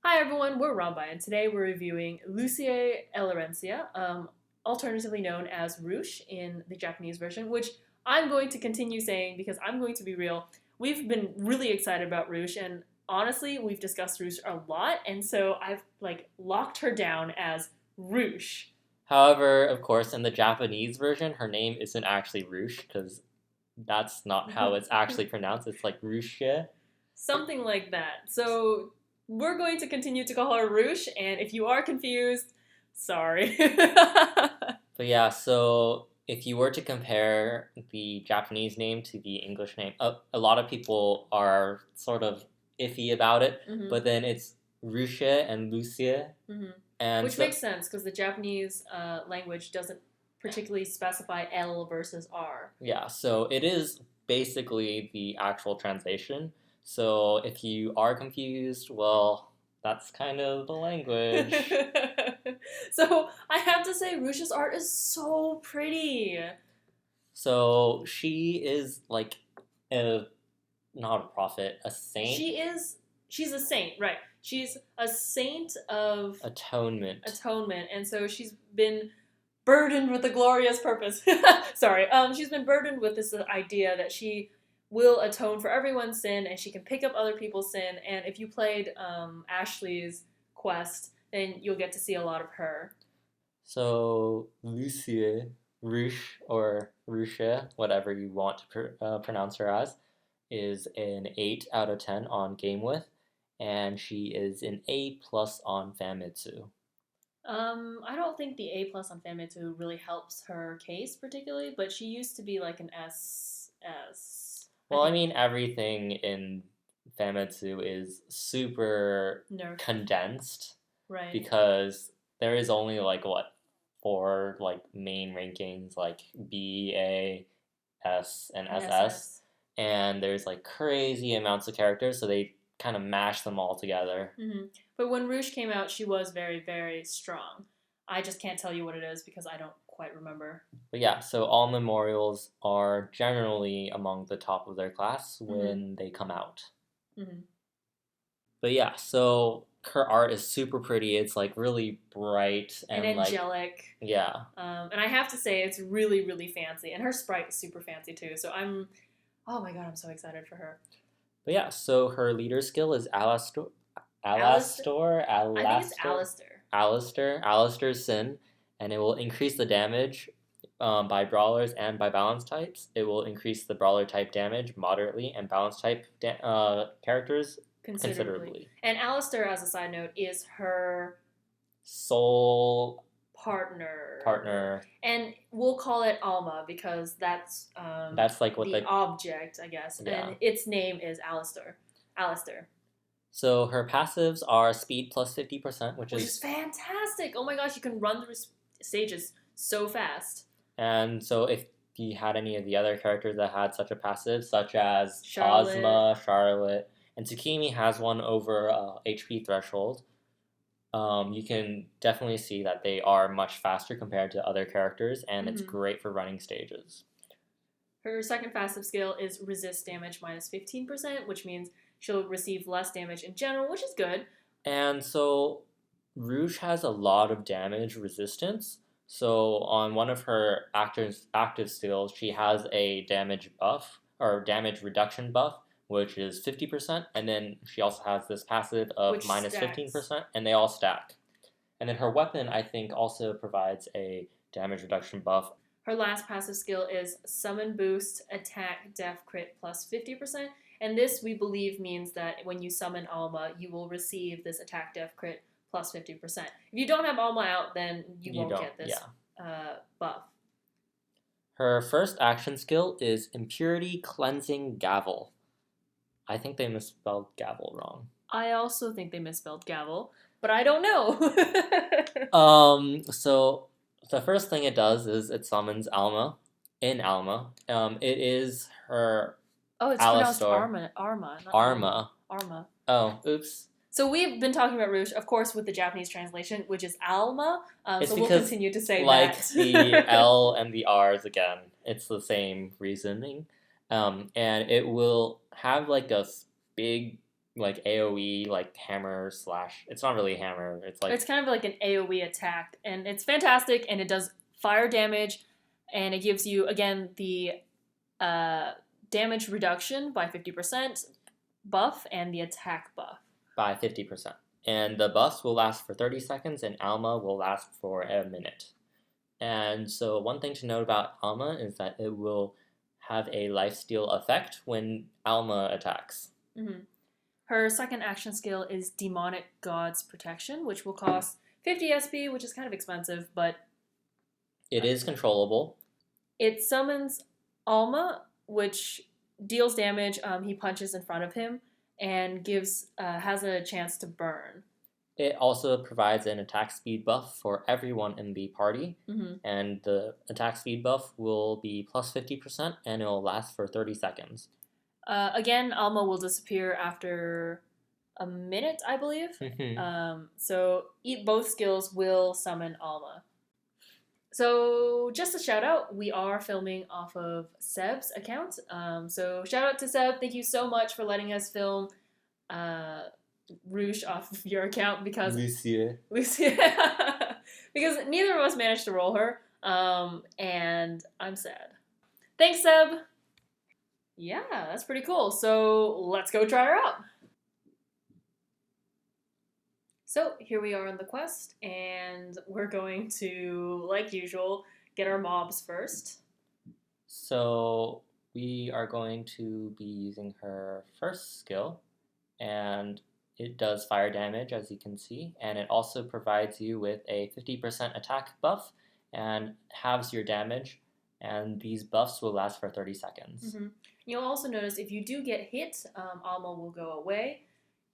Hi everyone, we're ROMbi, and today we're reviewing Loussier Ellerensia, alternatively known as Rouge in the Japanese version, which I'm going to continue saying because I'm going to be real. We've been really excited about Rouge, and honestly, we've discussed Rouge a lot, and so I've locked her down as Rouge. However, of course, in the Japanese version, her name isn't actually Rouge because that's not how it's actually pronounced. It's like Rouge. Something like that. So we're going to continue to call her Rouge, and if you are confused, sorry. But yeah, so if you were to compare the Japanese name to the English name, a lot of people are sort of iffy about it, but then it's Rouge and Lucia. And which makes sense because the Japanese language doesn't particularly specify L versus R. Yeah, so it is basically the actual translation. So if you are confused, well, that's kind of the language. So I have to say, Rouge's art is so pretty. So she is like not a prophet, a saint. She's a saint, right? She's a saint of atonement, and so she's been burdened with a glorious purpose. Sorry, she's been burdened with this idea that she will atone for everyone's sin, and she can pick up other people's sin. And if you played Ashley's quest, then you'll get to see a lot of her. So Lucia, Rouge, or Rusha, whatever you want to pronounce her as, is an 8 out of 10 on GameWith, and she is an A+ on Famitsu. I don't think the A+ on Famitsu really helps her case particularly, but she used to be like an SS. Well, I mean, everything in Famitsu is super condensed. Right. Because there is only four main rankings, like B, A, S, and SS. And there's crazy amounts of characters, so they kind of mash them all together. But when Rouge came out, she was very, very strong. I just can't tell you what it is because I don't quite remember. But yeah, so all memorials are generally among the top of their class when they come out. But yeah, so her art is super pretty. It's really bright and angelic. Yeah. And I have to say, it's really, really fancy. And her sprite is super fancy too. So oh my god, I'm so excited for her. But yeah, so her leader skill is Alastor. I think it's Alastor. Alastor's Sin, and it will increase the damage by brawlers and by balance types. It will increase the brawler type damage moderately and balance type characters considerably. And Alastor, as a side note, is her soul partner. And we'll call it Arma because that's what the object, I guess. Yeah. And its name is Alastor. So her passives are speed plus 50%, which is fantastic. Oh my gosh, you can run through stages so fast. And so if you had any of the other characters that had such a passive, such as Ozma, Charlotte, and Tsukimi has one over HP threshold, you can definitely see that they are much faster compared to other characters, and it's great for running stages. Her second passive skill is resist damage minus 15%, which means she'll receive less damage in general, which is good. And so Rouge has a lot of damage resistance. So on one of her active skills, she has a damage buff, or damage reduction buff, which is 50%, and then she also has this passive of minus 15%, and they all stack. And then her weapon, I think, also provides a damage reduction buff. Her last passive skill is Summon Boost, Attack, Def, Crit plus 50%, and this, we believe, means that when you summon Alma, you will receive this Attack, Def, Crit plus 50%. If you don't have Alma out, then you won't get this buff. Her first action skill is Impurity Cleansing Gavel. I think they misspelled gavel wrong. I also think they misspelled gavel, but I don't know. So the first thing it does is it summons Alma in Alma. It is her. Oh, it's pronounced Arma. Arma. Oh, oops. So we've been talking about Rouge, of course, with the Japanese translation, which is Alma. So we'll continue to say that. The L and the R's again. It's the same reasoning. And it will have a big like AoE, like hammer slash. It's not really hammer. It's like It's kind of like an AoE attack, and it's fantastic, and it does fire damage, and it gives you, again, the damage reduction by 50% buff and the attack buff. by 50%. And the buffs will last for 30 seconds, and Alma will last for a minute. And so one thing to note about Alma is that it will have a lifesteal effect when Alma attacks. Mm-hmm. Her second action skill is Demonic God's Protection, which will cost 50 SP, which is kind of expensive, but it is controllable. It summons Alma, which deals damage. He punches in front of him and has a chance to burn. It also provides an attack speed buff for everyone in the party, and the attack speed buff will be plus 50%, and it will last for 30 seconds. Again, Alma will disappear after a minute, I believe. So both skills will summon Alma. So just a shout out, we are filming off of Seb's account. So shout out to Seb. Thank you so much for letting us film Rouge off of your account because Loussier. Because neither of us managed to roll her, and I'm sad. Thanks, Seb. Yeah, that's pretty cool. So let's go try her out. So here we are on the quest, and we're going to, like usual, get our mobs first. So we are going to be using her first skill, and it does fire damage, as you can see, and it also provides you with a 50% attack buff and halves your damage, and these buffs will last for 30 seconds. You'll also notice if you do get hit, Alma will go away.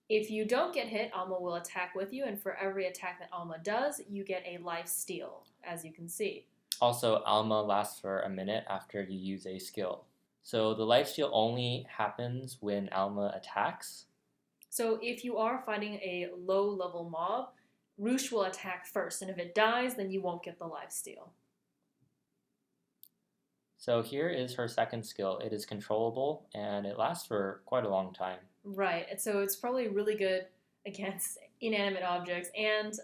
If you don't get hit, Alma will attack with you, and for every attack that Alma does, you get a life steal, as you can see. Also, Alma lasts for a minute after you use a skill. So the life steal only happens when Alma attacks. So if you are fighting a low-level mob, Rouge will attack first, and if it dies, then you won't get the life steal. So here is her second skill. It is controllable, and it lasts for quite a long time. Right, and so it's probably really good against inanimate objects and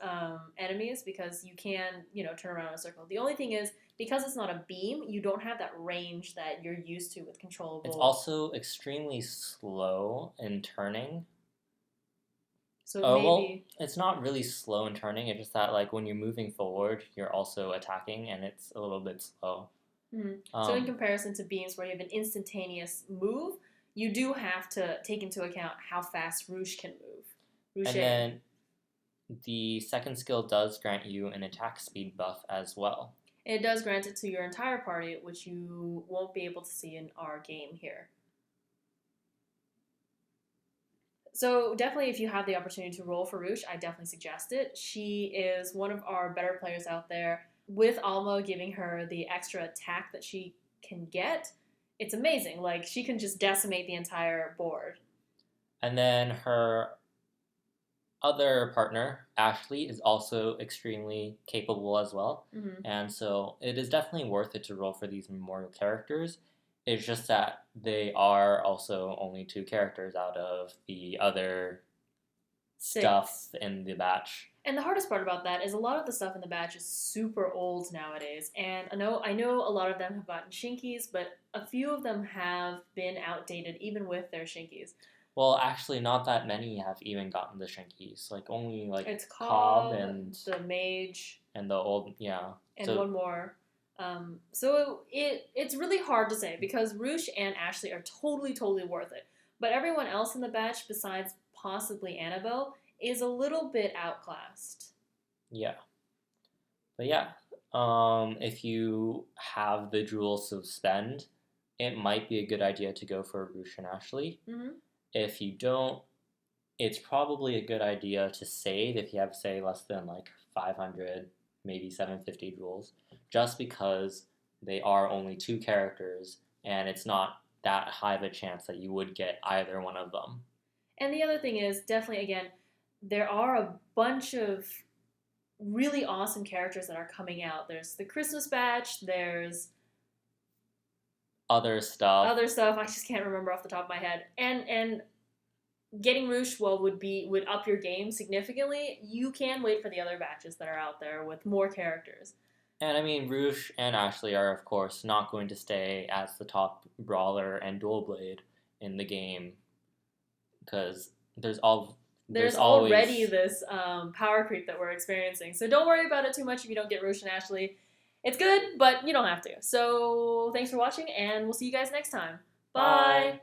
enemies because you can, turn around in a circle. The only thing is, because it's not a beam, you don't have that range that you're used to with controllable. It's also extremely slow in turning. So maybe... Well, it's not really slow in turning. It's just that, like, when you're moving forward, you're also attacking, and it's a little bit slow. So in comparison to beams where you have an instantaneous move, you do have to take into account how fast Rouge can move. And then the second skill does grant you an attack speed buff as well. And it does grant it to your entire party, which you won't be able to see in our game here. So definitely if you have the opportunity to roll for Rouge, I definitely suggest it. She is one of our better players out there. With Alma giving her the extra attack that she can get, it's amazing. Like, she can just decimate the entire board. And then her other partner, Ashley, is also extremely capable as well. And so it is definitely worth it to roll for these memorial characters. It's just that they are also only 2 characters out of the other 6 stuff in the batch. And the hardest part about that is a lot of the stuff in the batch is super old nowadays. And I know a lot of them have gotten shinkies, but a few of them have been outdated even with their shinkies. Well, actually, not that many have even gotten the shinkies. Like, only, like, it's Cobb and... the mage. And the old, yeah. And one more. So it's really hard to say because Rouge and Ashley are totally worth it. But everyone else in the batch, besides possibly Annabelle, is a little bit outclassed. Yeah. But yeah, if you have the jewels to spend, it might be a good idea to go for Rouge and Ashley. If you don't, it's probably a good idea to save if you have, say, less than like 500, maybe 750 jewels, just because they are only 2 characters and it's not that high of a chance that you would get either one of them. And the other thing is, definitely, again, there are a bunch of really awesome characters that are coming out. There's the Christmas batch, there's... Other stuff. I just can't remember off the top of my head. And getting Roosh, well, would up your game significantly. You can wait for the other batches that are out there with more characters. And I mean, Rouge and Ashley are, of course, not going to stay as the top brawler and dual blade in the game because there's There's already always. this power creep that we're experiencing. So don't worry about it too much if you don't get Roosh and Ashley. It's good, but you don't have to. So thanks for watching, and we'll see you guys next time. Bye! Bye.